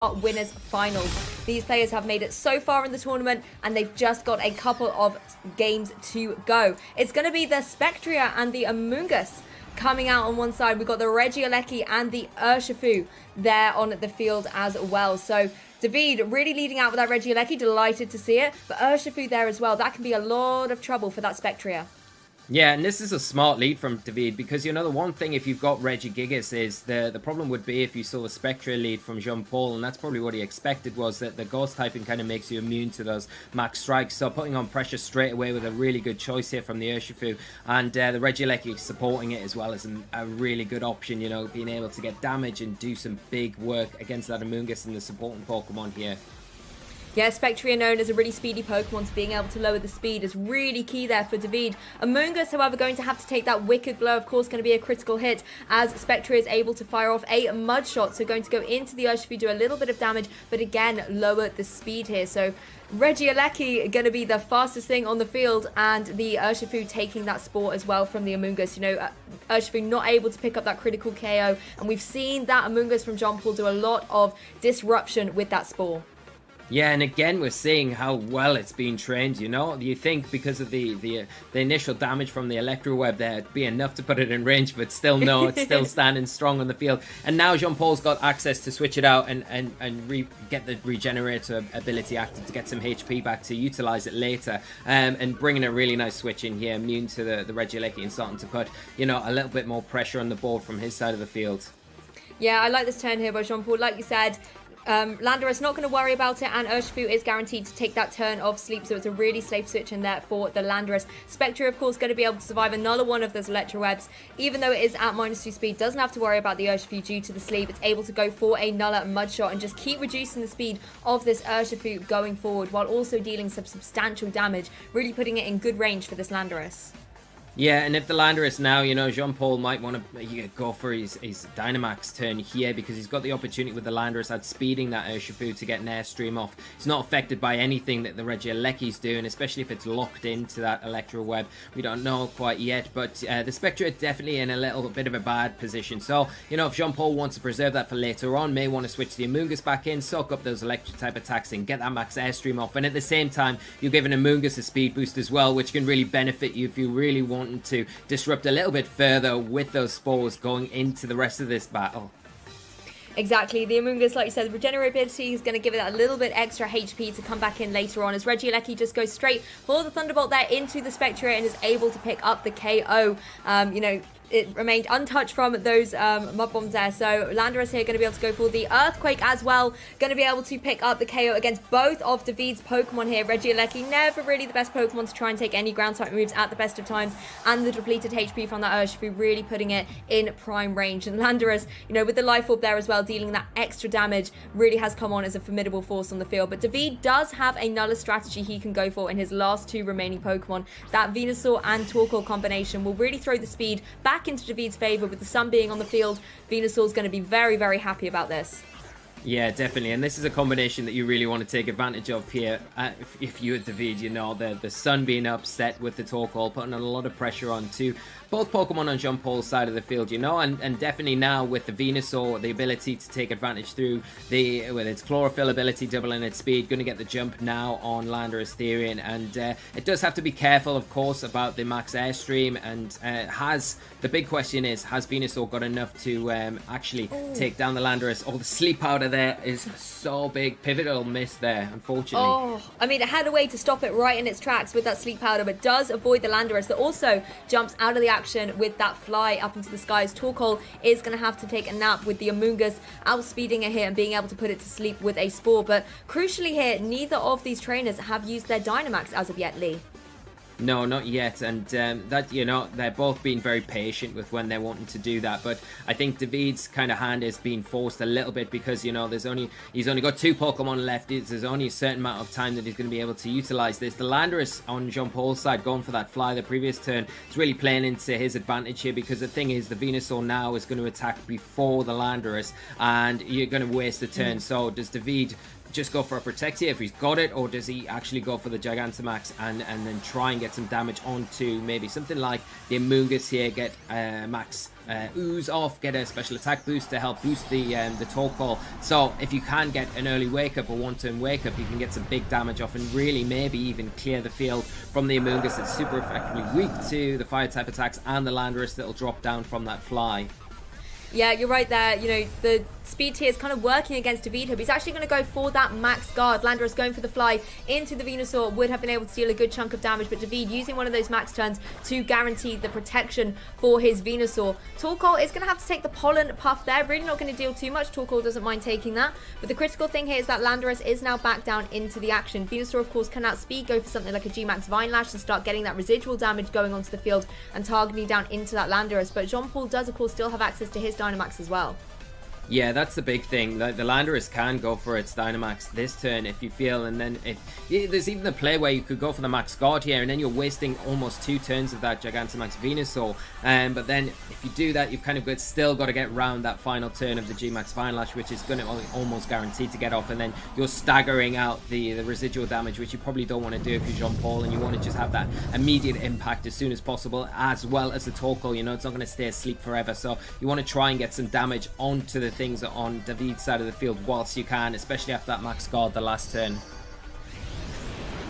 winners finals. These players have made it so far in the tournament and they've just got a couple of games to go. It's going to be the Spectria and the Amoonguss coming out on one side. We've got the Regieleki and the Urshifu there on the field as well. So Davide really leading out with that Regieleki, delighted to see it, but Urshifu there as well. That can be a lot of trouble for that Spectria. Yeah, and this is a smart lead from Davide because, you know, the one thing if you've got Regigigas is the problem would be if you saw the Spectre lead from Jean-Paul, and that's probably what he expected, was that the Ghost typing kind of makes you immune to those max strikes. So putting on pressure straight away with a really good choice here from the Urshifu, and the Regieleki supporting it as well as a really good option, you know, being able to get damage and do some big work against that Amoonguss and the supporting Pokemon here. Yeah, Spectria, known as a really speedy Pokemon, so being able to lower the speed is really key there for Davide. Amoonguss, however, going to have to take that Wicked Blow, of course, going to be a critical hit as Spectria is able to fire off a Mud Shot, so going to go into the Urshifu, do a little bit of damage, but again, lower the speed here. So Regieleki going to be the fastest thing on the field, and the Urshifu taking that Spore as well from the Amoonguss. You know, Urshifu not able to pick up that critical KO, and we've seen that Amoonguss from Jean-Paul do a lot of disruption with that Spore. Yeah, and again, we're seeing how well it's been trained, you know? You think because of the initial damage from the Electro Web there, it'd be enough to put it in range, but still no, it's still standing strong on the field. And now Jean-Paul's got access to switch it out and get the Regenerator ability active to get some HP back to utilize it later. And bringing a really nice switch in here, immune to the Regieleki, and starting to put, you know, a little bit more pressure on the board from his side of the field. Yeah, I like this turn here by Jean-Paul. Like you said, Landorus not going to worry about it, and Urshifu is guaranteed to take that turn of sleep, so it's a really safe switch in there for the Landorus. Spectre, of course, going to be able to survive another one of those Electro Webs, even though it is at -2 speed. Doesn't have to worry about the Urshifu due to the sleep. It's able to go for a Nulla Mud Shot and just keep reducing the speed of this Urshifu going forward, while also dealing some substantial damage, really putting it in good range for this Landorus. Yeah, and if the Landorus now, you know, Jean-Paul might want to go for his Dynamax turn here because he's got the opportunity with the Landorus at speeding that Urshifu to get an Airstream off. It's not affected by anything that the Regieleki's doing, especially if it's locked into that Electro Web. We don't know quite yet, but the Spectre are definitely in a little bit of a bad position. So, you know, if Jean-Paul wants to preserve that for later on, may want to switch the Amoonguss back in, soak up those electric type attacks and get that max Airstream off. And at the same time, you're giving Amoonguss a speed boost as well, which can really benefit you if you really want to disrupt a little bit further with those spores going into the rest of this battle. Exactly, the Amoonguss, like you said, the regenerability is going to give it that little bit extra HP to come back in later on, as Regieleki just goes straight for the Thunderbolt there into the Spectre and is able to pick up the KO. You know, it remained untouched from those Mud Bombs there. So Landorus here going to be able to go for the Earthquake as well. Going to be able to pick up the KO against both of Davide's Pokemon here. Regieleki, never really the best Pokemon to try and take any ground type moves at the best of times. And the depleted HP from that Urshifu really putting it in prime range. And Landorus, you know, with the Life Orb there as well, dealing that extra damage, really has come on as a formidable force on the field. But Davide does have another strategy he can go for in his last two remaining Pokemon. That Venusaur and Torkoal combination will really throw the speed back into Davide's favour. With the sun being on the field, Venusaur's going to be very, very happy about this. Yeah, definitely, and this is a combination that you really want to take advantage of here. If you're Davide, you know, the sun being upset with the Torkoal, putting a lot of pressure on to both Pokemon on Jean-Paul's side of the field, you know, and definitely now with the Venusaur, the ability to take advantage through with its Chlorophyll ability, doubling its speed, going to get the jump now on Landorus Therian, and it does have to be careful, of course, about the max Airstream, and the big question is, has Venusaur got enough to actually take down the Landorus? Oh, the Sleep Powder there is so big. Pivotal miss there, unfortunately. Oh, I mean, it had a way to stop it right in its tracks with that Sleep Powder, but does avoid the Landorus that also jumps out of the action with that fly up into the skies. Torkoal is going to have to take a nap with the Amoonguss outspeeding it here and being able to put it to sleep with a Spore. But crucially here, neither of these trainers have used their Dynamax as of yet, Lee. No, not yet, and that, you know, they're both being very patient with when they're wanting to do that, but I think Davide's kind of hand is being forced a little bit because, you know, he's only got 2 Pokemon left. There's only a certain amount of time that he's going to be able to utilize this. The Landorus on Jean-Paul's side going for that fly the previous turn is really playing into his advantage here, because the thing is, the Venusaur now is going to attack before the Landorus and you're going to waste a turn. So does Davide just go for a Protect here if he's got it, or does he actually go for the Gigantamax and then try and get some damage onto maybe something like the Amoonguss here, get Max Ooze off, get a special attack boost to help boost the Torkoal. So if you can get an early wake up or one-turn wake up, you can get some big damage off and really maybe even clear the field from the Amoonguss that's super effectively weak to the fire type attacks and the Landorus that'll drop down from that fly. Yeah, you're right there. You know, the speed tier is kind of working against Davide. He's actually going to go for that max guard. Landorus going for the fly into the Venusaur would have been able to deal a good chunk of damage, but Davide using one of those max turns to guarantee the protection for his Venusaur. Torkoal is going to have to take the Pollen Puff there. Really not going to deal too much. Torkoal doesn't mind taking that. But the critical thing here is that Landorus is now back down into the action. Venusaur, of course, can outspeed, go for something like a G-Max Vine Lash and start getting that residual damage going onto the field and targeting down into that Landorus. But Jean-Paul does, of course, still have access to his Dynamax as well. Yeah, that's the big thing. The Landorus can go for its Dynamax this turn if you feel, and then there's even a play where you could go for the Max Guard here, and then you're wasting almost 2 turns of that Gigantamax Venusaur. But then if you do that, you've kind of still got to get around that final turn of the G-Max Vine Lash, which is going to almost guaranteed to get off, and then you're staggering out the residual damage, which you probably don't want to do if you're Jean-Paul, and you want to just have that immediate impact as soon as possible, as well as the Torkoal. You know, it's not going to stay asleep forever, so you want to try and get some damage onto the things on Davide's side of the field whilst you can, especially after that max guard the last turn.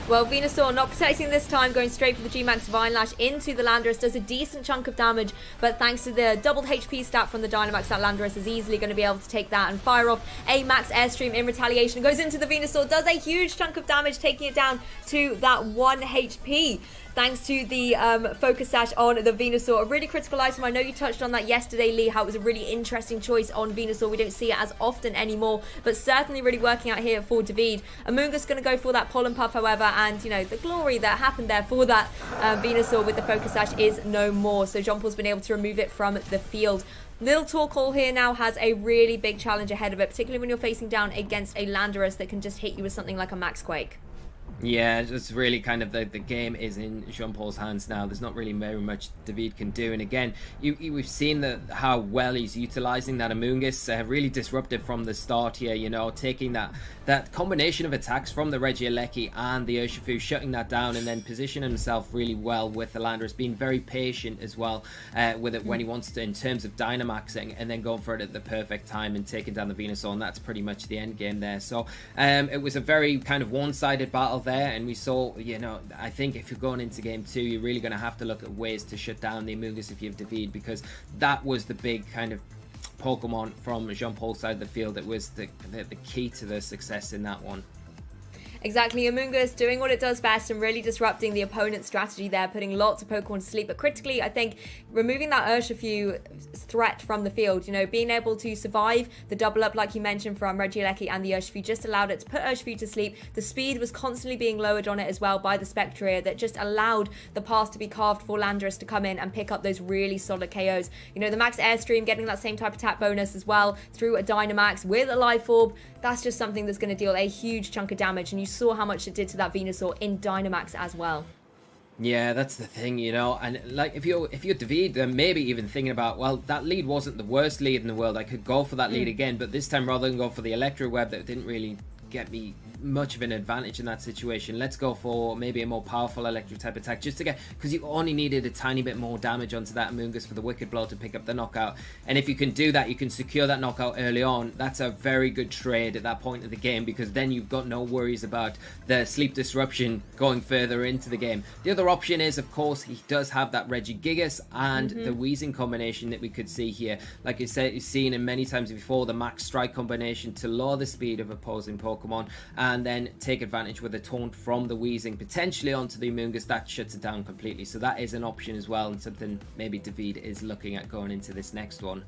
Well, Venusaur not protecting this time, going straight for the G-Max Vine Lash into the Landorus, does a decent chunk of damage, but thanks to the doubled HP stat from the Dynamax, that Landorus is easily going to be able to take that and fire off a Max Airstream in retaliation. Goes into the Venusaur, does a huge chunk of damage, taking it down to that 1 HP. Thanks to the Focus Sash on the Venusaur. A really critical item. I know you touched on that yesterday, Lee, how it was a really interesting choice on Venusaur. We don't see it as often anymore, but certainly really working out here for Davide. Amoonguss going to go for that Pollen Puff, however, and, you know, the glory that happened there for that Venusaur with the Focus Sash is no more. So Jean-Paul's been able to remove it from the field. Little Torkoal here now has a really big challenge ahead of it, particularly when you're facing down against a Landorus that can just hit you with something like a Max Quake. Yeah, it's really kind of the game is in Jean-Paul's hands now. There's not really very much Davide can do. And again, we've seen how well he's utilising that Amoonguss. Really disruptive from the start here, you know, taking that combination of attacks from the Regieleki and the Urshifu, shutting that down, and then positioning himself really well with the Landorus, being very patient as well with it when he wants to in terms of Dynamaxing, and then going for it at the perfect time and taking down the Venusaur, and that's pretty much the end game there. So it was a very kind of one-sided battle there, and we saw, you know, I think if you're going into game 2, you're really going to have to look at ways to shut down the Amoonguss if you have Davide, because that was the big kind of Pokemon from Jean-Paul's side of the field that was the key to the success in that one. Exactly, Amoonguss doing what it does best and really disrupting the opponent's strategy there, putting lots of Pokemon to sleep. But critically, I think removing that Urshifu threat from the field, you know, being able to survive the double up, like you mentioned, from Regieleki and the Urshifu, just allowed it to put Urshifu to sleep. The speed was constantly being lowered on it as well by the Spectria, that just allowed the path to be carved for Landorus to come in and pick up those really solid KOs. You know, the Max Airstream getting that same type of attack bonus as well through a Dynamax with a Life Orb. That's just something that's going to deal a huge chunk of damage, and you saw how much it did to that Venusaur in Dynamax as well. Yeah, that's the thing, you know, and like if you're Davide, then maybe even thinking about, well, that lead wasn't the worst lead in the world. I could go for that lead again, but this time rather than go for the Electro Web that didn't really get me much of an advantage in that situation, let's go for maybe a more powerful electric type attack, just to get, because you only needed a tiny bit more damage onto that Amoonguss for the Wicked Blow to pick up the knockout. And if you can do that, you can secure that knockout early on. That's a very good trade at that point of the game, because then you've got no worries about the sleep disruption going further into the game. The other option is, of course, he does have that Regigigas and the Weezing combination that we could see here. Like you said, you've seen it many times before, the Max Strike combination to lower the speed of opposing Pokemon, and then take advantage with a taunt from the Weezing potentially onto the Amoonguss. That shuts it down completely. So that is an option as well, and something maybe Davide is looking at going into this next one.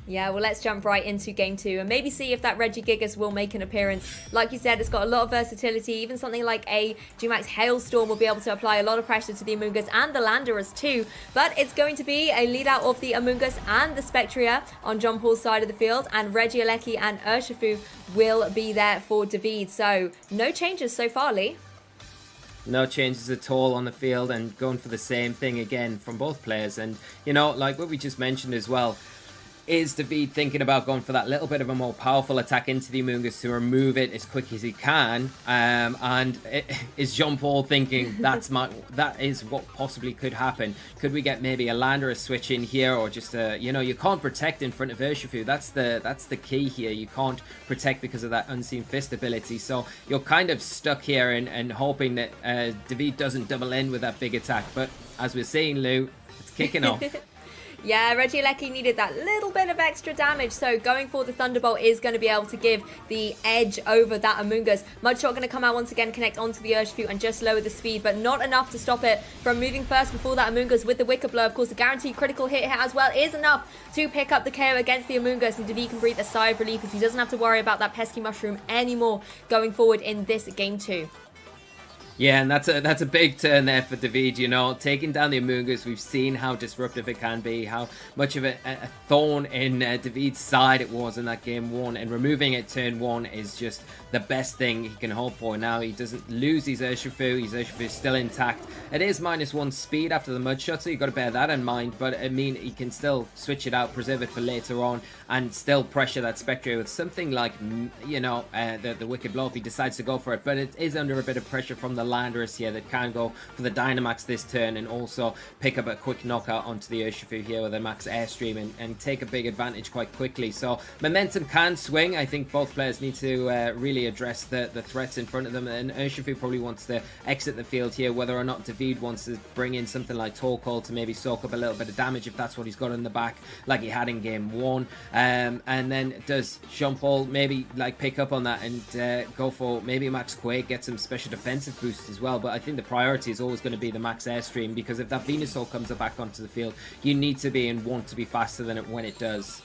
Yeah, well, let's jump right into game 2 and maybe see if that Regigigas will make an appearance. Like you said, it's got a lot of versatility. Even something like a G-Max Hailstorm will be able to apply a lot of pressure to the Amoonguss and the Landorus too. But it's going to be a lead out of the Amoonguss and the Spectria on Jean-Paul's side of the field, and Regieleki and Urshifu will be there for Davide. So no changes so far, Lee. No changes at all on the field, and going for the same thing again from both players. And, you know, like what we just mentioned as well, Is David thinking about going for that little bit of a more powerful attack into the Amoonguss to remove it as quick as he can? Is Jean-Paul thinking that is what possibly could happen? Could we get maybe a Landorus switch in here, or just you can't protect in front of Urshifu. That's the key here. You can't protect because of that Unseen Fist ability. So you're kind of stuck here and hoping that David doesn't double in with that big attack. But as we're seeing, Lou, it's kicking off. Yeah, Regieleki needed that little bit of extra damage, so going for the Thunderbolt is going to be able to give the edge over that Amoonguss. Mudshot going to come out once again, connect onto the Urshifu and just lower the speed, but not enough to stop it from moving first before that Amoonguss with the Wicker Blow. Of course, the guaranteed critical hit here as well is enough to pick up the KO against the Amoonguss, and David can breathe a sigh of relief as he doesn't have to worry about that pesky mushroom anymore going forward in this game 2. Yeah, and that's a big turn there for David, taking down the Amoonguss. We've seen how disruptive it can be, how much of a thorn in David's side it was in that game 1, and removing it turn 1 is just the best thing he can hope for. Now he doesn't lose his Urshifu is still intact. It is -1 speed after the Mudshot, so you've got to bear that in mind, but I mean, he can still switch it out, preserve it for later on, and still pressure that Spectre with something like, the Wicked Blow if he decides to go for it, but it is under a bit of pressure from the Landorus here that can go for the Dynamax this turn and also pick up a quick knockout onto the Urshifu here with a max airstream and take a big advantage quite quickly. So momentum can swing. I think both players need to really address the threats in front of them, and Urshifu probably wants to exit the field here, whether or not David wants to bring in something like Torkoal to maybe soak up a little bit of damage if that's what he's got in the back like he had in game 1, and then does Jean-Paul maybe pick up on that and go for maybe a max Quake, get some special defensive boosts as well. But I think the priority is always going to be the max airstream, because if that Venusaur comes back onto the field, you need to be and want to be faster than it when it does.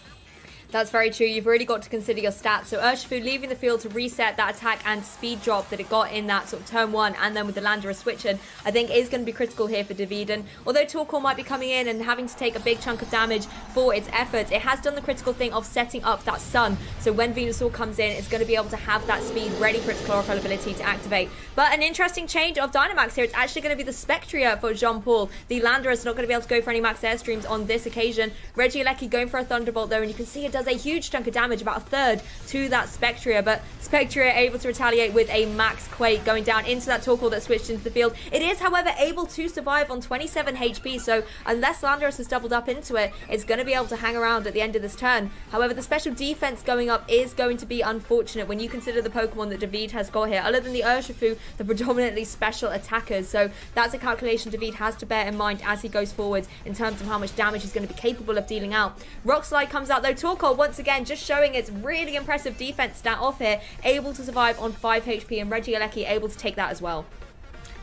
That's very true. You've really got to consider your stats. So Urshifu leaving the field to reset that attack and speed drop that it got in that sort of turn 1, and then with the Landorus switching, I think is going to be critical here for David. And although Torkoal might be coming in and having to take a big chunk of damage for its efforts, it has done the critical thing of setting up that Sun. So when Venusaur comes in, it's going to be able to have that speed ready for its chlorophyll ability to activate. But an interesting change of Dynamax here. It's actually going to be the Spectria for Jean-Paul. The Landorus not going to be able to go for any max airstreams on this occasion. Regieleki going for a Thunderbolt though, and you can see it does a huge chunk of damage, about a third to that Spectria, but Spectria able to retaliate with a max Quake going down into that Torkoal that switched into the field. It is, however, able to survive on 27 HP, so unless Landorus has doubled up into it, it's going to be able to hang around at the end of this turn. However, the special defense going up is going to be unfortunate when you consider the Pokemon that David has got here. Other than the Urshifu, the predominantly special attackers, so that's a calculation David has to bear in mind as he goes forward in terms of how much damage he's going to be capable of dealing out. Rock Slide comes out though. Torkoal once again just showing its really impressive defense stat off here, able to survive on 5 HP, and Regieleki able to take that as well.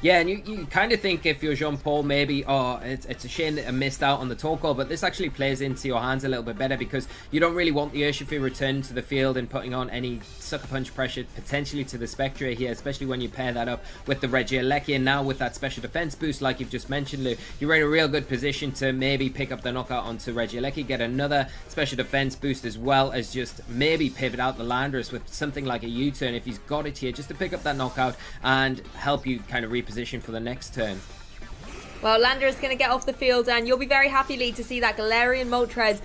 Yeah, and you kind of think if you're Jean-Paul, maybe, it's a shame that I missed out on the Torkoal, but this actually plays into your hands a little bit better, because you don't really want the Urshifu return to the field and putting on any Sucker Punch pressure potentially to the Spectre here, especially when you pair that up with the Regieleki, and now with that special defense boost like you've just mentioned, Lou, you're in a real good position to maybe pick up the knockout onto Regieleki, get another special defense boost, as well as just maybe pivot out the Landorus with something like a U-turn if he's got it here, just to pick up that knockout and help you kind of reposition for the next turn. Well, Landorus is going to get off the field, and you'll be very happy, Lee, to see that Galarian Moltres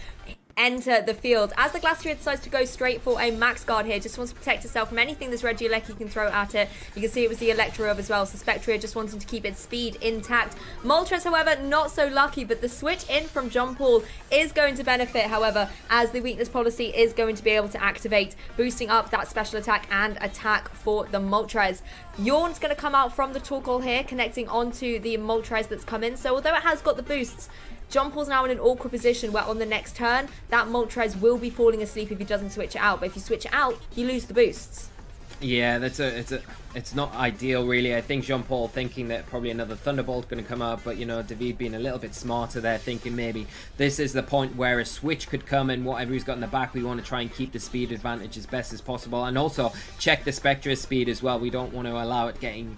enter the field. As the Glastrier decides to go straight for a Max Guard here, just wants to protect itself from anything this Regieleki can throw at it. You can see it was the Electrorub as well, so Spectria just wanting to keep its speed intact. Moltres, however, not so lucky, but the switch in from Jean-Paul is going to benefit, however, as the weakness policy is going to be able to activate, boosting up that special attack and attack for the Moltres. Yawn's going to come out from the Torkoal here, connecting onto the Moltres that's come in, so although it has got the boosts, Jean-Paul's now in an awkward position where on the next turn, that Moltres will be falling asleep if he doesn't switch it out. But if you switch it out, you lose the boosts. Yeah, it's not ideal, really. I think Jean-Paul thinking that probably another Thunderbolt going to come up, but David being a little bit smarter there, thinking maybe this is the point where a switch could come, and whatever he's got in the back, we want to try and keep the speed advantage as best as possible, and also check the Spectra's speed as well. We don't want to allow it getting,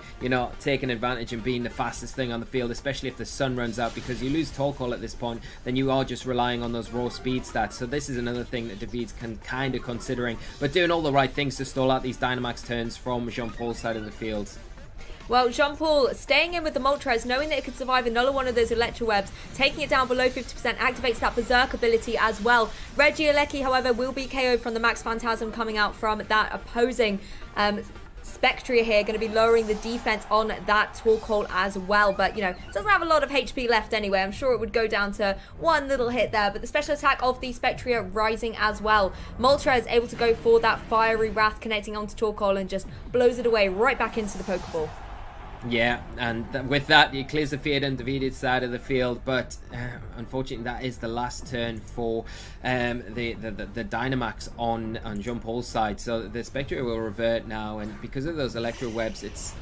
taking advantage and being the fastest thing on the field, especially if the sun runs out, because you lose Torkoal at this point, then you are just relying on those raw speed stats. So this is another thing that David's kind of considering, but doing all the right things to stall out these Dynamax turns from Jean-Paul's side of the field. Well, Jean-Paul staying in with the Moltres, knowing that it could survive another one of those Electro Webs, taking it down below 50%, activates that Berserk ability as well. Regieleki, however, will be KO'd from the Max Phantasm coming out from that opposing Spectria here, going to be lowering the defense on that Torkoal as well. But, you know, doesn't have a lot of HP left anyway. I'm sure it would go down to one little hit there. But the special attack of the Spectria rising as well. Moltres able to go for that Fiery Wrath connecting onto Torkoal and just blows it away right back into the Pokeball. Yeah, and with that, it clears the field on Davide's side of the field, but unfortunately, that is the last turn for the Dynamax on Jean-Paul's side. So the Spectre will revert now, and because of those Electro Webs, it's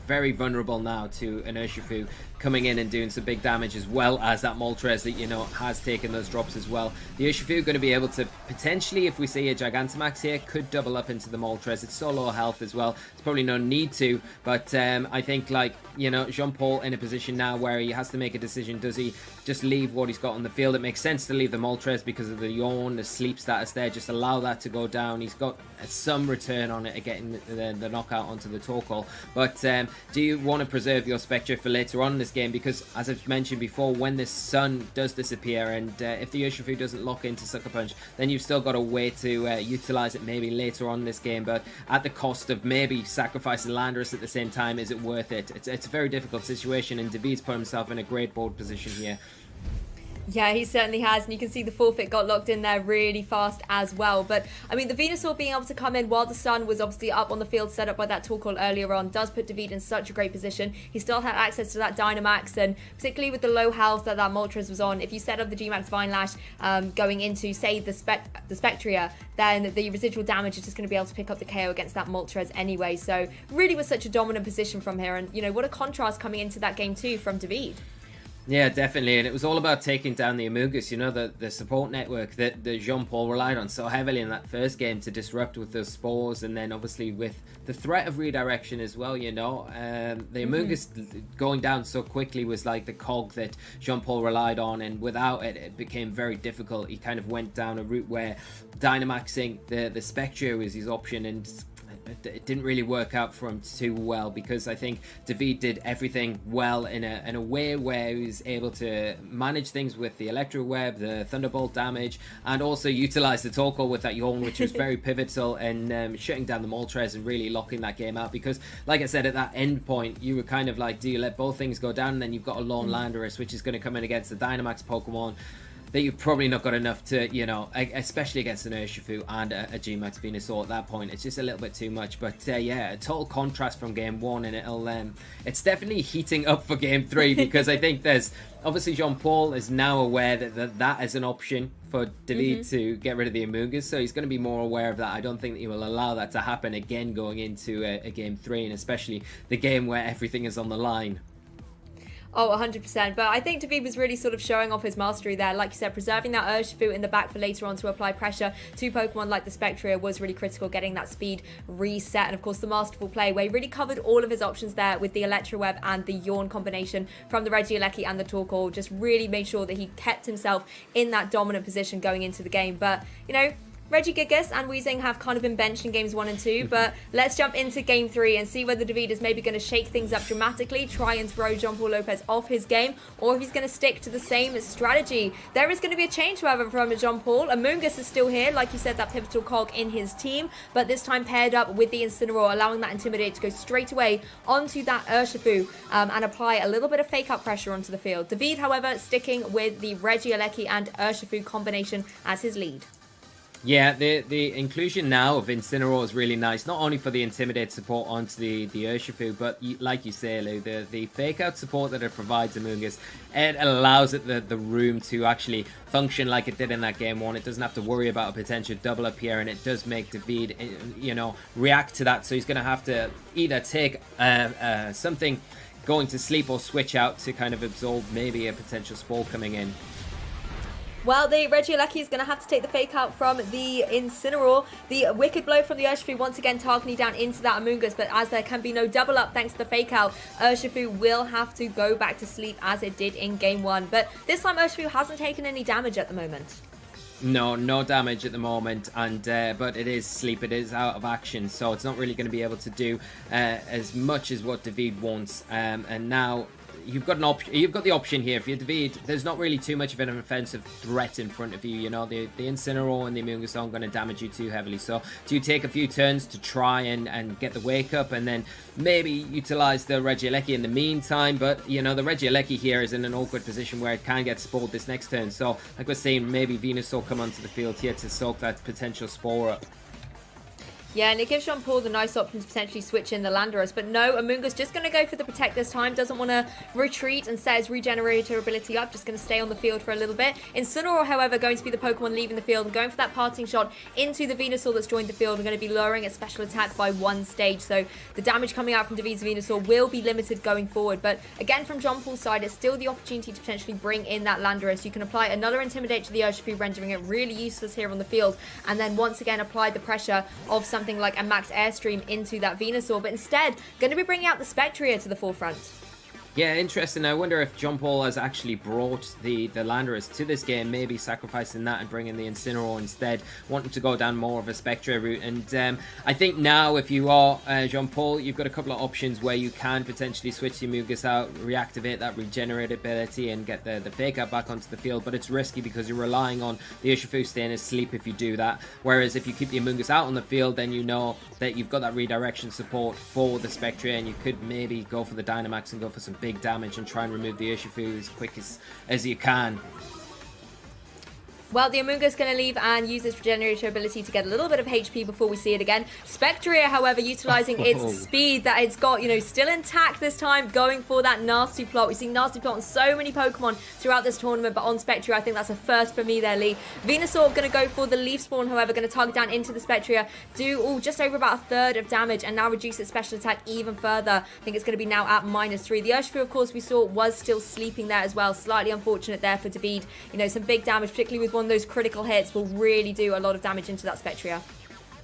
very vulnerable now to an Urshifu coming in and doing some big damage, as well as that Moltres that, you know, has taken those drops as well. The Urshifu going to be able to potentially, if we see a Gigantamax here, could double up into the Moltres. It's so low health as well. There's probably no need to, but I think, like, you know, Jean-Paul in a position now where he has to make a decision. Does he just leave what he's got on the field? It makes sense to leave the Moltres because of the Yawn, the sleep status there. Just allow that to go down. He's got some return on it, getting the knockout onto the Torkoal. But do you want to preserve your Spectre for later on in this game? Because, as I've mentioned before, when the sun does disappear, and if the Urshifu doesn't lock into Sucker Punch, then you've still got a way to utilize it maybe later on in this game, but at the cost of maybe sacrificing Landorus at the same time. Is it worth it? It's a very difficult situation, and David's put himself in a great board position here. Yeah, he certainly has, and you can see the forfeit got locked in there really fast as well. But, I mean, the Venusaur being able to come in while the sun was obviously up on the field set up by that Torkoal earlier on does put David in such a great position. He still had access to that Dynamax, and particularly with the low health that Moltres was on, if you set up the G-Max Vine Lash going into, say, the Spectria, then the residual damage is just going to be able to pick up the KO against that Moltres anyway. So, really was such a dominant position from here, and, you know, what a contrast coming into that game too from David. Yeah, definitely, and it was all about taking down the Amoonguss, you know, the support network that Jean-Paul relied on so heavily in that first game to disrupt with those spores, and then obviously with the threat of redirection as well, you know. The Amoonguss going down so quickly was like the cog that Jean-Paul relied on, and without it, it became very difficult. He kind of went down a route where Dynamaxing the Spectre was his option, and it didn't really work out for him too well, because I think David did everything well in a way where he was able to manage things with the Electro Web, the Thunderbolt damage, and also utilize the Torkoal with that Yawn, which was very pivotal in shutting down the Moltres and really locking that game out. Because, like I said, at that end point, you were kind of like, do you let both things go down? And then you've got a lone Landorus, which is going to come in against the Dynamax Pokemon that you've probably not got enough to, you know, especially against an Urshifu and a G-Max Venusaur at that point. It's just a little bit too much. But yeah, a total contrast from game one, and it's definitely heating up for game three, because I think there's obviously Jean-Paul is now aware that is an option for David to get rid of the Amoonguss, so he's going to be more aware of that. I don't think that he will allow that to happen again going into a game three, and especially the game where everything is on the line. Oh, 100%. But I think David was really sort of showing off his mastery there. Like you said, preserving that Urshifu in the back for later on to apply pressure to Pokemon like the Spectria was really critical, getting that speed reset. And of course, the masterful play where he really covered all of his options there with the Electro Web and the Yawn combination from the Regieleki and the Torkoal. Just really made sure that he kept himself in that dominant position going into the game. But, you know, Regigigas and Weezing have kind of been benched in games 1 and 2, but let's jump into game 3 and see whether David is maybe going to shake things up dramatically, try and throw Jean-Paul Lopez off his game, or if he's going to stick to the same strategy. There is going to be a change, however, from Jean-Paul. Amoonguss is still here, like you said, that pivotal cog in his team, but this time paired up with the Incineroar, allowing that Intimidate to go straight away onto that Urshifu and apply a little bit of fake-out pressure onto the field. David, however, sticking with the Regieleki and Urshifu combination as his lead. Yeah, the inclusion now of Incineroar is really nice, not only for the Intimidate support onto the Urshifu, but like you say, Lou, the fake-out support that it provides Amoonguss, it allows it the room to actually function like it did in that game 1. It doesn't have to worry about a potential double up here, and it does make David, you know, react to that. So he's going to have to either take something going to sleep or switch out to kind of absorb maybe a potential Spore coming in. Well, the Regieleki is going to have to take the fake out from the Incineroar. The Wicked Blow from the Urshifu once again targeting down into that Amoonguss, but as there can be no double up thanks to the fake out, Urshifu will have to go back to sleep as it did in game 1. But this time Urshifu hasn't taken any damage at the moment. No damage at the moment, and but it is sleep. It is out of action, so it's not really going to be able to do as much as what Davide wants. And now you've got an option. You've got the option here. If you're Davide, there's not really too much of an offensive threat in front of you. You know, the Incineroar and the Amoonguss aren't going to damage you too heavily. So do you take a few turns to try and get the wake up, and then maybe utilize the Regieleki in the meantime? But you know, the Regieleki here is in an awkward position where it can get spoiled this next turn. So like we're saying, maybe Venusaur come onto the field here to soak that potential Spore up. Yeah, and it gives Jean-Paul the nice option to potentially switch in the Landorus. But no, Amoonguss just going to go for the Protect this time. Doesn't want to retreat and set his Regenerator ability up. Just going to stay on the field for a little bit. Incineroar, however, going to be the Pokemon leaving the field and going for that parting shot into the Venusaur that's joined the field. And going to be lowering its special attack by 1 stage. So the damage coming out from Davide's Venusaur will be limited going forward. But again, from Jean-Paul's side, it's still the opportunity to potentially bring in that Landorus. You can apply another Intimidate to the Urshifu, rendering it really useless here on the field. And then once again, apply the pressure of something like a Max Airstream into that Venusaur, but instead going to be bringing out the Spectria to the forefront. Yeah, interesting. I wonder if Jean-Paul has actually brought the Landorus to this game, maybe sacrificing that and bringing the Incineroar instead, wanting to go down more of a Spectra route. And I think now, if you are Jean-Paul, you've got a couple of options where you can potentially switch the Amoonguss out, reactivate that Regenerate ability, and get the Fake Out back onto the field. But it's risky because you're relying on the Urshifu staying asleep if you do that. Whereas if you keep the Amoonguss out on the field, then you know that you've got that redirection support for the Spectra, and you could maybe go for the Dynamax and go for some big damage and try and remove the Urshifu as quick as you can. Well, the Amoonguss is going to leave and use its Regenerator ability to get a little bit of HP before we see it again. Spectria, however, utilizing its speed that it's got, you know, still intact this time, going for that Nasty Plot. We've seen Nasty Plot on so many Pokemon throughout this tournament, but on Spectria, I think that's a first for me there, Lee. Venusaur going to go for the Leaf Spawn, however, going to target down into the Spectria, do just over about a third of damage, and now reduce its special attack even further. I think it's going to be now at -3. The Urshifu, of course, we saw was still sleeping there as well. Slightly unfortunate there for Davide. You know, some big damage, particularly with one of those critical hits, will really do a lot of damage into that Spectria.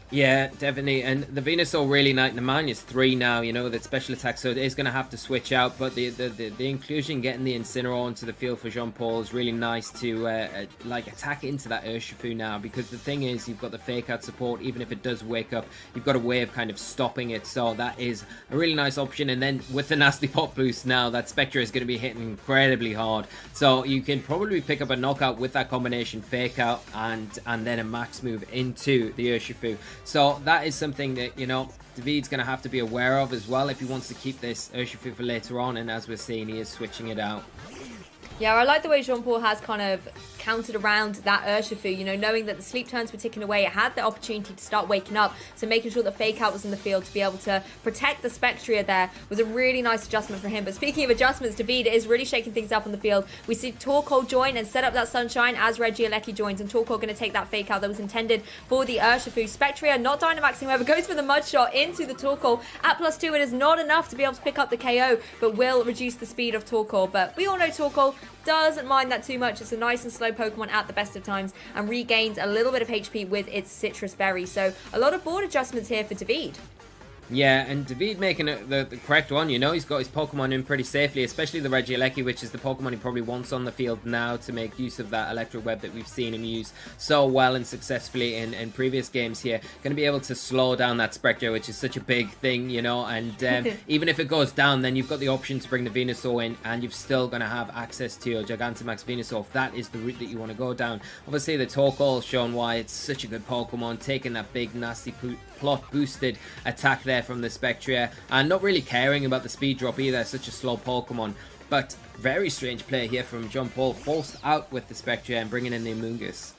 Yeah, definitely. And the Venusaur really the -3 now, you know, with its special attack, so it is going to have to switch out. But the inclusion, getting the Incineroar onto the field for Jean-Paul is really nice to like attack into that Urshifu now, because the thing is, you've got the Fake Out support. Even if it does wake up, you've got a way of kind of stopping it, so that is a really nice option. And then with the Nasty Pop boost now, that Spectre is going to be hitting incredibly hard, so you can probably pick up a knockout with that combination Fake Out and then a max move into the Urshifu. So that is something that, you know, Davide's going to have to be aware of as well if he wants to keep this Urshifu for later on. And as we're seeing, he is switching it out. Yeah, I like the way Jean-Paul has kind of countered around that Urshifu, you know, knowing that the sleep turns were ticking away. It had the opportunity to start waking up, so making sure that Fake Out was in the field to be able to protect the Spectria there was a really nice adjustment for him. But speaking of adjustments, Davide is really shaking things up on the field. We see Torkoal join and set up that Sunshine as Regieleki joins, and Torkoal going to take that Fake Out that was intended for the Urshifu. Spectria not Dynamaxing, however, goes for the Mud Shot into the Torkoal. At +2, it is not enough to be able to pick up the KO, but will reduce the speed of Torkoal. But we all know Torkoal doesn't mind that too much. It's a nice and slow Pokemon at the best of times, and regains a little bit of HP with its Citrus Berry. So a lot of board adjustments here for Davide. Yeah, and Davide making the correct one. You know, he's got his Pokemon in pretty safely, especially the Regieleki, which is the Pokemon he probably wants on the field now to make use of that Electric Web that we've seen him use so well and successfully in previous games here. Going to be able to slow down that Spectre, which is such a big thing, you know, and even if it goes down, then you've got the option to bring the Venusaur in, and you've still going to have access to your Gigantamax Venusaur if that is the route that you want to go down. Obviously, the Torkoal shown why it's such a good Pokemon, taking that big nasty plot boosted attack there from the Spectria, and not really caring about the speed drop either. Such a slow Pokemon, but very strange play here from Jean-Paul, forced out with the Spectria and bringing in the Amoonguss.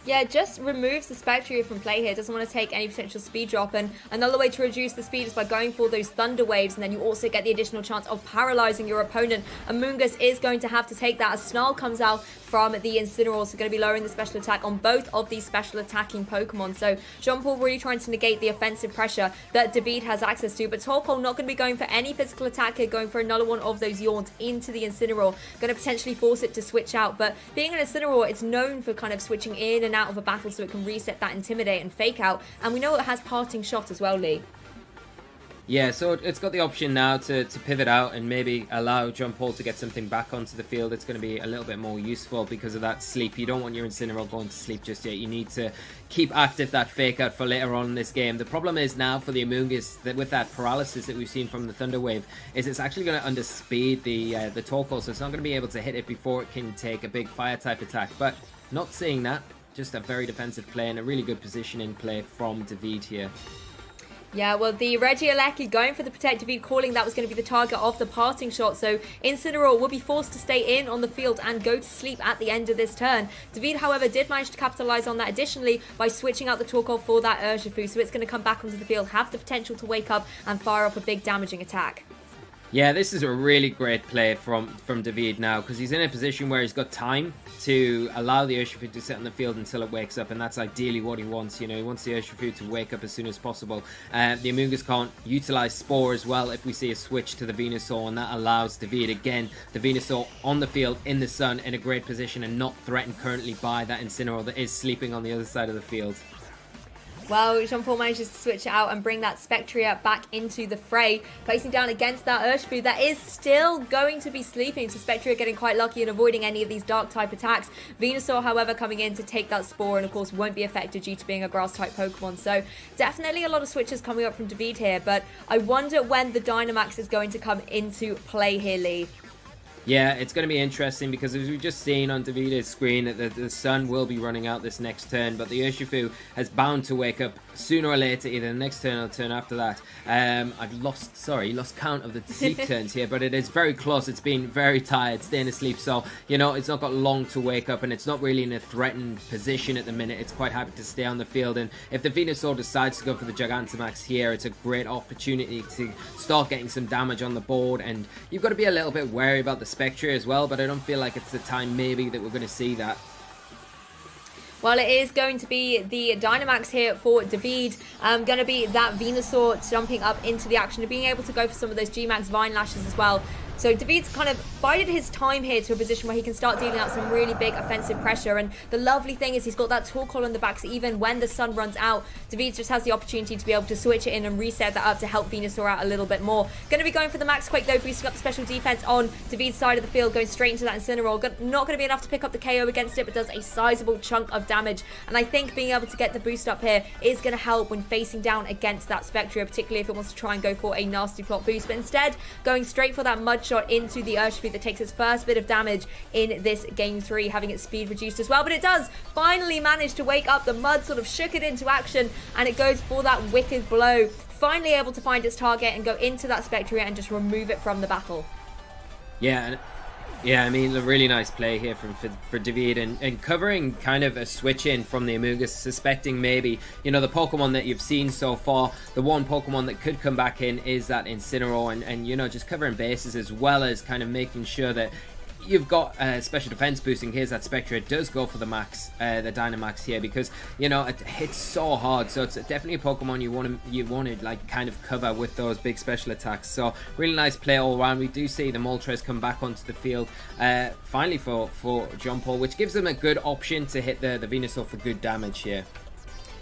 Yeah, just removes the Spectria from play here. Doesn't want to take any potential speed drop. And another way to reduce the speed is by going for those Thunder Waves. And then you also get the additional chance of paralyzing your opponent. Amoonguss is going to have to take that as Snarl comes out from the Incineroar. So going to be lowering the special attack on both of these special attacking Pokemon. So Jean-Paul really trying to negate the offensive pressure that Davide has access to. But Torkoal not going to be going for any physical attack here. Going for another one of those Yawns into the Incineroar. Going to potentially force it to switch out. But being an Incineroar, it's known for kind of switching in and out of a battle, so it can reset that Intimidate and Fake Out, and we know it has Parting Shot as well, Lee. Yeah, so it's got the option now to pivot out and maybe allow John Paul to get something back onto the field. It's going to be a little bit more useful because of that sleep. You don't want your Incineroar going to sleep just yet. You need to keep active that fake out for later on in this game. The problem is now for the Amoonguss that with that paralysis that we've seen from the Thunder Wave is it's actually going to underspeed the Torkoal, so it's not going to be able to hit it before it can take a big fire type attack. But not seeing that, just a very defensive play and a really good positioning play from Davide here. Yeah, well, the Regieleki going for the Protect, Davide calling that was going to be the target of the parting shot, so Incineroar will be forced to stay in on the field and go to sleep at the end of this turn. Davide, however, did manage to capitalise on that additionally by switching out the Torkoal for that Urshifu, so it's going to come back onto the field, have the potential to wake up and fire off a big damaging attack. Yeah, this is a really great play from Davide now because he's in a position where he's got time to allow the Urshifu to sit on the field until it wakes up, and that's ideally what he wants. You know, he wants the Urshifu to wake up as soon as possible. The Amoonguss can't utilise Spore as well if we see a switch to the Venusaur, and that allows Davide, again, the Venusaur on the field in the sun in a great position and not threatened currently by that Incineroar that is sleeping on the other side of the field. Well, Jean-Paul manages to switch it out and bring that Spectria back into the fray, placing down against that Urshifu that is still going to be sleeping. So Spectria getting quite lucky in avoiding any of these dark-type attacks. Venusaur, however, coming in to take that Spore and, of course, won't be affected due to being a Grass-type Pokemon. So definitely a lot of switches coming up from Davide here, but I wonder when the Dynamax is going to come into play here, Lee. Yeah, it's going to be interesting because as we've just seen on Davide's screen that the sun will be running out this next turn, but the Urshifu is bound to wake up sooner or later, either the next turn or the turn after that. I've lost count of the sleep turns here, but it is very close. It's been very tired, staying asleep, so, you know, it's not got long to wake up, and it's not really in a threatened position at the minute. It's quite happy to stay on the field, and if the Venusaur decides to go for the Gigantamax here, it's a great opportunity to start getting some damage on the board, and you've got to be a little bit wary about the Spectre as well, but I don't feel like it's the time maybe that we're going to see that. Well, it is going to be the Dynamax here for Davide. Going to be that Venusaur jumping up into the action and being able to go for some of those G-Max Vine Lashes as well. So Davide's kind of bided his time here to a position where he can start dealing out some really big offensive pressure. And the lovely thing is he's got that Torkoal on the back, so even when the sun runs out, Davide just has the opportunity to be able to switch it in and reset that up to help Venusaur out a little bit more. Going to be going for the Max Quake though, boosting up the special defense on Davide's side of the field, going straight into that Incineroar. Not going to be enough to pick up the KO against it, but does a sizable chunk of damage. And I think being able to get the boost up here is going to help when facing down against that Spectria, particularly if it wants to try and go for a nasty plot boost. But instead, going straight for that Mud Shot into the Urshifu that takes its first bit of damage in this game 3, having its speed reduced as well. But it does finally manage to wake up. The Mud sort of shook it into action, and it goes for that Wicked Blow. Finally able to find its target and go into that Spectria and just remove it from the battle. Yeah, I mean, a really nice play here for Davide and covering kind of a switch in from the Amoonguss, suspecting maybe, you know, the Pokemon that you've seen so far, the one Pokemon that could come back in is that Incineroar, and you know, just covering bases as well as kind of making sure that you've got special defense boosting. Here's that Spectre. It does go for the max, the Dynamax here, because you know it hits so hard. So it's definitely a Pokemon you want to like kind of cover with those big special attacks. So really nice play all around. We do see the Moltres come back onto the field finally for John Paul, which gives them a good option to hit the Venusaur for good damage here.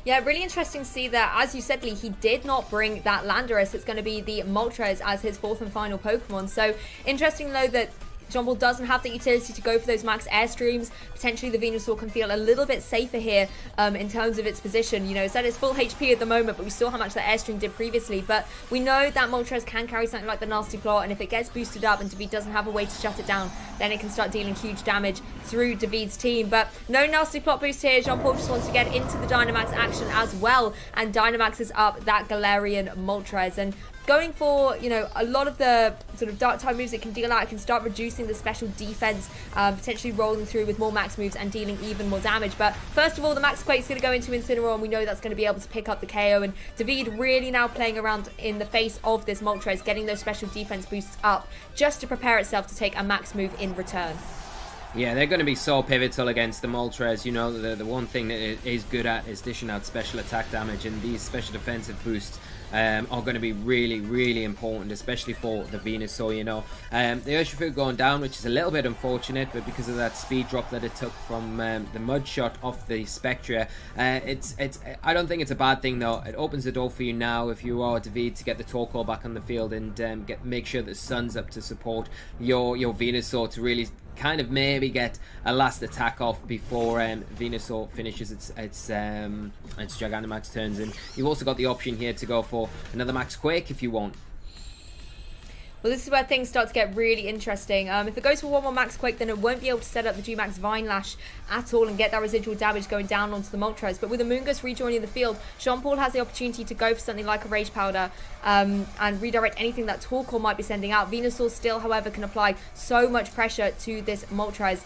Yeah, really interesting to see that, as you said, Lee, he did not bring that Landorus. It's going to be the Moltres as his fourth and final Pokemon. So interesting though that John Paul doesn't have the utility to go for those max airstreams. Potentially the Venusaur can feel a little bit safer here in terms of its position. You know, it's at its full HP at the moment, but we saw how much that airstream did previously. But we know that Moltres can carry something like the Nasty Plot, and if it gets boosted up and Davide doesn't have a way to shut it down, then it can start dealing huge damage through Davide's team. But no Nasty Plot boost here. Jean Paul just wants to get into the Dynamax action as well, and Dynamaxes up that Galarian Moltres. And going for, you know, a lot of the sort of dark type moves it can deal out, it can start reducing the special defense, potentially rolling through with more max moves and dealing even more damage. But first of all, the Max Quake's going to go into Incineroar, and we know that's going to be able to pick up the KO. And Davide really now playing around in the face of this Moltres, getting those special defense boosts up just to prepare itself to take a max move in return. Yeah, they're going to be so pivotal against the Moltres. You know, the one thing that it is good at is dishing out special attack damage, and these special defensive boosts are going to be really important, especially for the Venusaur, you know. The Urshifu going down, which is a little bit unfortunate, but because of that speed drop that it took from the mud shot off the Spectra, I don't think it's a bad thing though. It opens the door for you now, if you are Davide, to get the Torkoal back on the field and make sure that Sun's up to support your Venusaur to really kind of maybe get a last attack off before Venusaur finishes its Gigantamax turns in. You've also got the option here to go for another Max Quake if you want. Well, this is where things start to get really interesting. If it goes for one more Max Quake, then it won't be able to set up the G-Max Vine Lash at all and get that residual damage going down onto the Moltres. But with Amoonguss rejoining the field, Jean-Paul has the opportunity to go for something like a Rage Powder and redirect anything that Torkoal might be sending out. Venusaur still, however, can apply so much pressure to this Moltres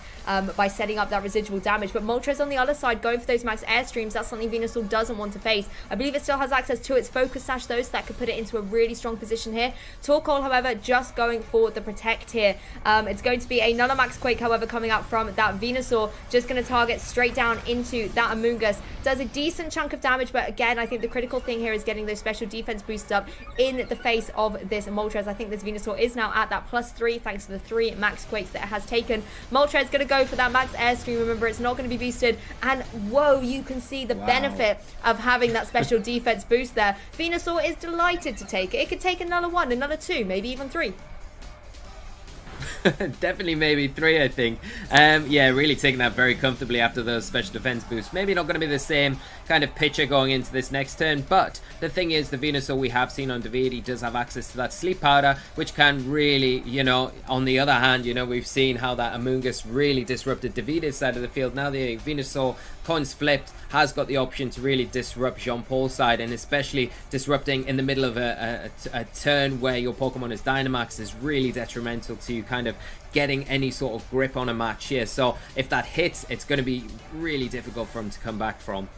by setting up that residual damage. But Moltres on the other side, going for those Max Airstreams, that's something Venusaur doesn't want to face. I believe it still has access to its Focus Sash, though, so that could put it into a really strong position here. Torkoal, however, just going for the Protect here. It's going to be another Max Quake, however, coming out from that Venusaur, just going to target straight down into that Amoonguss. Does a decent chunk of damage, but again, I think the critical thing here is getting those special defense boosts up in the face of this Moltres. I think this Venusaur is now at that +3 thanks to the 3 Max Quakes that it has taken. Moltres going to go for that Max Airstream. Remember, it's not going to be boosted, and whoa, you can see the benefit of having that special defense boost there. Venusaur is delighted to take it. It could take another 1, another 2, maybe even 3. Definitely maybe 3, I think. Yeah, really taking that very comfortably after those special defense boosts. Maybe not going to be the same kind of picture going into this next turn, but the thing is, the Venusaur we have seen on Davide, he does have access to that Sleep Powder, which can really, you know, on the other hand, you know, we've seen how that Amoonguss really disrupted Davide's side of the field. Now the Venusaur, coins flipped, has got the option to really disrupt Jean-Paul's side, and especially disrupting in the middle of a turn where your Pokemon is Dynamax is really detrimental to kind of getting any sort of grip on a match here. So if that hits, it's going to be really difficult for him to come back from.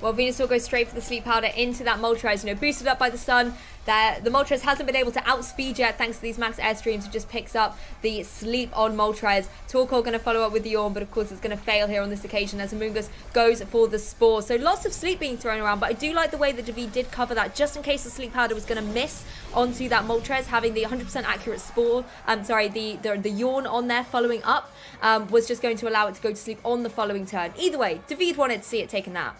Well, Venusaur goes straight for the Sleep Powder into that Moltres, you know, boosted up by the sun. The Moltres hasn't been able to outspeed yet thanks to these Max Airstreams. It just picks up the sleep on Moltres. Torkoal going to follow up with the Yawn, but of course it's going to fail here on this occasion as Amoonguss goes for the Spore. So lots of sleep being thrown around, but I do like the way that Davide did cover that just in case the Sleep Powder was going to miss onto that Moltres. Having the 100% accurate Spore, the Yawn on there following up was just going to allow it to go to sleep on the following turn. Either way, Davide wanted to see it take a nap.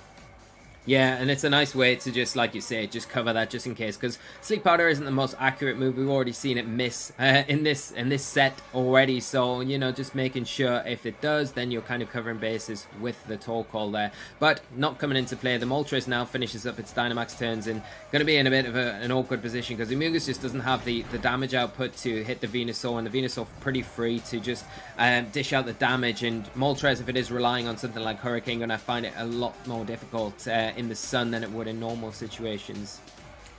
Yeah, and it's a nice way to just, like you say, just cover that just in case, because Sleep Powder isn't the most accurate move. We've already seen it miss in this set already, so, you know, just making sure if it does, then you're kind of covering bases with the Torkoal there. But not coming into play. The Moltres now finishes up its Dynamax turns and going to be in a bit of an awkward position because the Amoonguss just doesn't have the damage output to hit the Venusaur, and the Venusaur pretty free to just dish out the damage, and Moltres, if it is relying on something like Hurricane, going to find it a lot more difficult in the sun than it would in normal situations.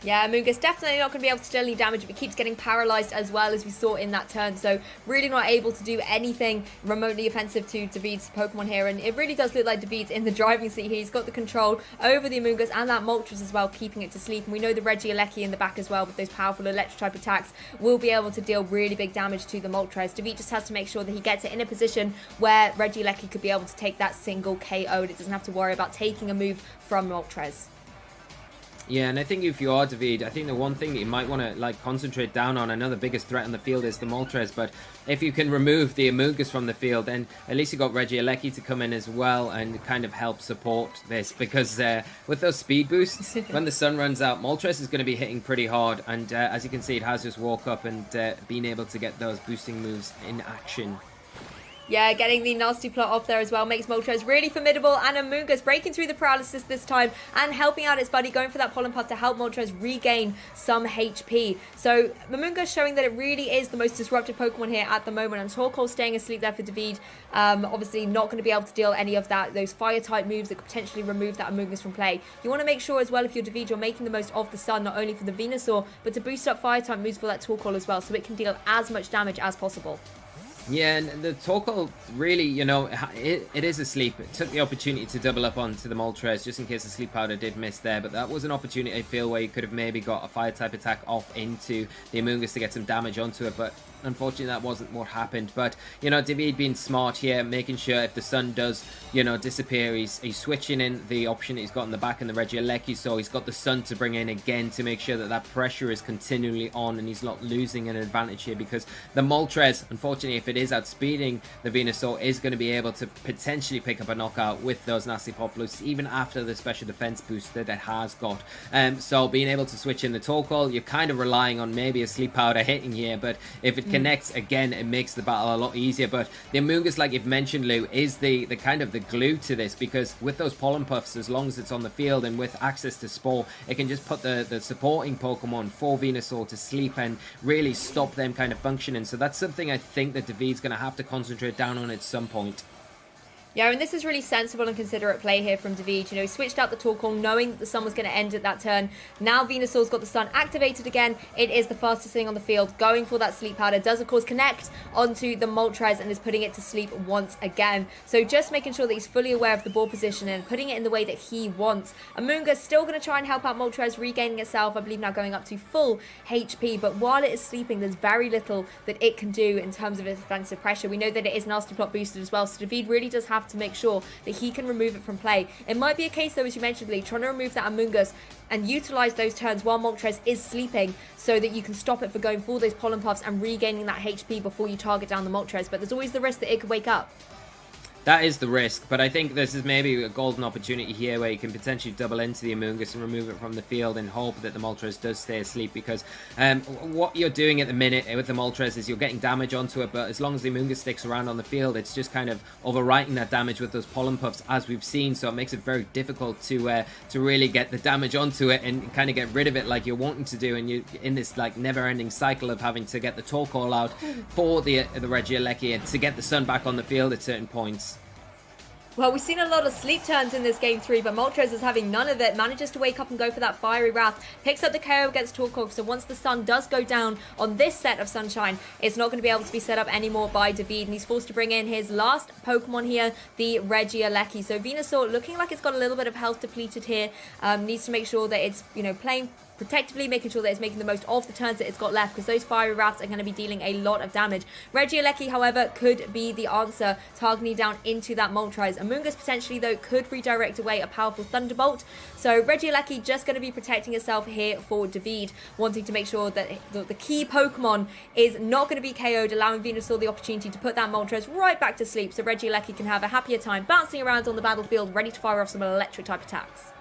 Yeah, Amoonguss definitely not going to be able to deal any damage, but keeps getting paralyzed as well, as we saw in that turn. So really not able to do anything remotely offensive to Davide's Pokemon here. And it really does look like Davide's in the driving seat here. He's got the control over the Amoonguss and that Moltres as well, keeping it to sleep. And we know the Regieleki in the back as well, with those powerful Electric-type attacks, will be able to deal really big damage to the Moltres. Davide just has to make sure that he gets it in a position where Regieleki could be able to take that single KO, and it doesn't have to worry about taking a move from Moltres. Yeah, and I think if you are Davide, I think the one thing that you might want to like concentrate down on, I know the biggest threat on the field is the Moltres, but if you can remove the Amoonguss from the field, then at least you got Regieleki to come in as well and kind of help support this, because with those speed boosts, when the sun runs out, Moltres is going to be hitting pretty hard, and as you can see, it has just woke up and been able to get those boosting moves in action. Yeah, getting the nasty plot off there as well makes Moltres really formidable, and Amoonguss breaking through the paralysis this time and helping out its buddy, going for that Pollen Puff to help Moltres regain some HP. So Amoonguss showing that it really is the most disruptive Pokemon here at the moment, and Torkoal staying asleep there for Davide. Obviously not going to be able to deal any of those fire-type moves that could potentially remove that Amoonguss from play. You want to make sure as well, if you're Davide, you're making the most of the sun, not only for the Venusaur, but to boost up fire-type moves for that Torkoal as well, so it can deal as much damage as possible. Yeah, and the Torkoal really, it is asleep. It took the opportunity to double up onto the Moltres just in case the sleep powder did miss there, but that was an opportunity, I feel, where you could have maybe got a fire type attack off into the Amoonguss to get some damage onto it, but unfortunately that wasn't what happened. But David being smart here, making sure if the sun does disappear, he's switching in the option he's got in the back in the Regieleki, so he's got the sun to bring in again to make sure that that pressure is continually on and he's not losing an advantage here, because the Moltres, unfortunately, if it is outspeeding the Venusaur, is going to be able to potentially pick up a knockout with those nasty Poplus even after the special defense boost that it has got. So being able to switch in the Torkoal, you're kind of relying on maybe a sleep powder hitting here, but if it connects again, it makes the battle a lot easier. But the Amoonguss, like you've mentioned, Lou, is the kind of the glue to this, because with those pollen puffs, as long as it's on the field and with access to Spore, it can just put the supporting Pokemon for Venusaur to sleep and really stop them kind of functioning. So that's something I think that David's going to have to concentrate down on at some point. Yeah, and this is really sensible and considerate play here from David. He switched out the Torkoal knowing that the sun was going to end at that turn. Now Venusaur's got the sun activated again. It is the fastest thing on the field. Going for that sleep powder does, of course, connect onto the Moltres and is putting it to sleep once again. So just making sure that he's fully aware of the ball position and putting it in the way that he wants. Amoonguss still going to try and help out Moltres, regaining itself, I believe now going up to full HP. But while it is sleeping, there's very little that it can do in terms of its defensive pressure. We know that it is nasty plot boosted as well, so David really does have to make sure that he can remove it from play. It might be a case, though, as you mentioned, Lee, trying to remove that Amoonguss and utilize those turns while Moltres is sleeping so that you can stop it for going for those pollen puffs and regaining that HP before you target down the Moltres. But there's always the risk that it could wake up. That is the risk, but I think this is maybe a golden opportunity here where you can potentially double into the Amoonguss and remove it from the field and hope that the Moltres does stay asleep, because what you're doing at the minute with the Moltres is you're getting damage onto it, but as long as the Amoonguss sticks around on the field, it's just kind of overwriting that damage with those pollen puffs, as we've seen, so it makes it very difficult to really get the damage onto it and kind of get rid of it like you're wanting to do, and you're in this like never-ending cycle of having to get the Torkoal out for the Regieleki and to get the sun back on the field at certain points. Well, we've seen a lot of sleep turns in this game 3, but Moltres is having none of it. Manages to wake up and go for that Fiery Wrath. Picks up the KO against Torkoal, so once the sun does go down on this set of Sunshine, it's not going to be able to be set up anymore by David, and he's forced to bring in his last Pokemon here, the Regieleki. So Venusaur looking like it's got a little bit of health depleted here. Needs to make sure that it's, playing protectively, making sure that it's making the most of the turns that it's got left, because those Fiery Wraths are going to be dealing a lot of damage. Regieleki, however, could be the answer, targeting down into that Moltres. Amoonguss potentially, though, could redirect away a powerful Thunderbolt. So Regieleki just going to be protecting itself here for David, wanting to make sure that the key Pokemon is not going to be KO'd, allowing Venusaur the opportunity to put that Moltres right back to sleep, so Regieleki can have a happier time bouncing around on the battlefield, ready to fire off some electric type attacks.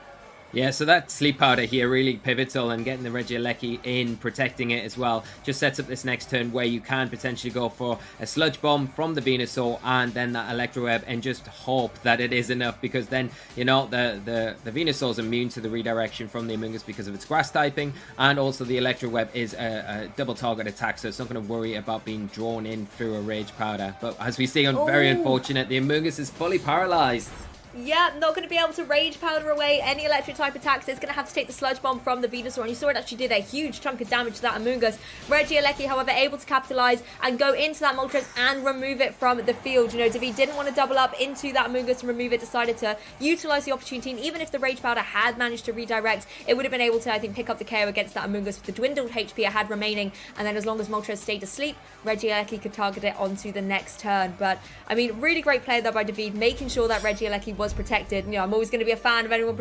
Yeah, so that sleep powder here really pivotal, and getting the Regieleki in, protecting it as well, just sets up this next turn where you can potentially go for a Sludge Bomb from the Venusaur and then that Electro Web, and just hope that it is enough, because then, the Venusaur's immune to the redirection from the Amoonguss because of its grass typing, and also the Electro Web is a double target attack, so it's not going to worry about being drawn in through a Rage Powder. But as we see, very unfortunate, the Amoonguss is fully paralyzed. Yeah, not going to be able to Rage Powder away any electric type attacks. It's going to have to take the Sludge Bomb from the Venusaur, and you saw it actually did a huge chunk of damage to that Amoonguss. Regieleki, however, able to capitalize and go into that Moltres and remove it from the field. David didn't want to double up into that Amoonguss and remove it, decided to utilize the opportunity, and even if the Rage Powder had managed to redirect, it would have been able to, I think, pick up the KO against that Amoonguss with the dwindled HP it had remaining, and then as long as Moltres stayed asleep, Regieleki could target it onto the next turn. But, I mean, really great play there by David, making sure that Regieleki was protected. I'm always going to be a fan of anyone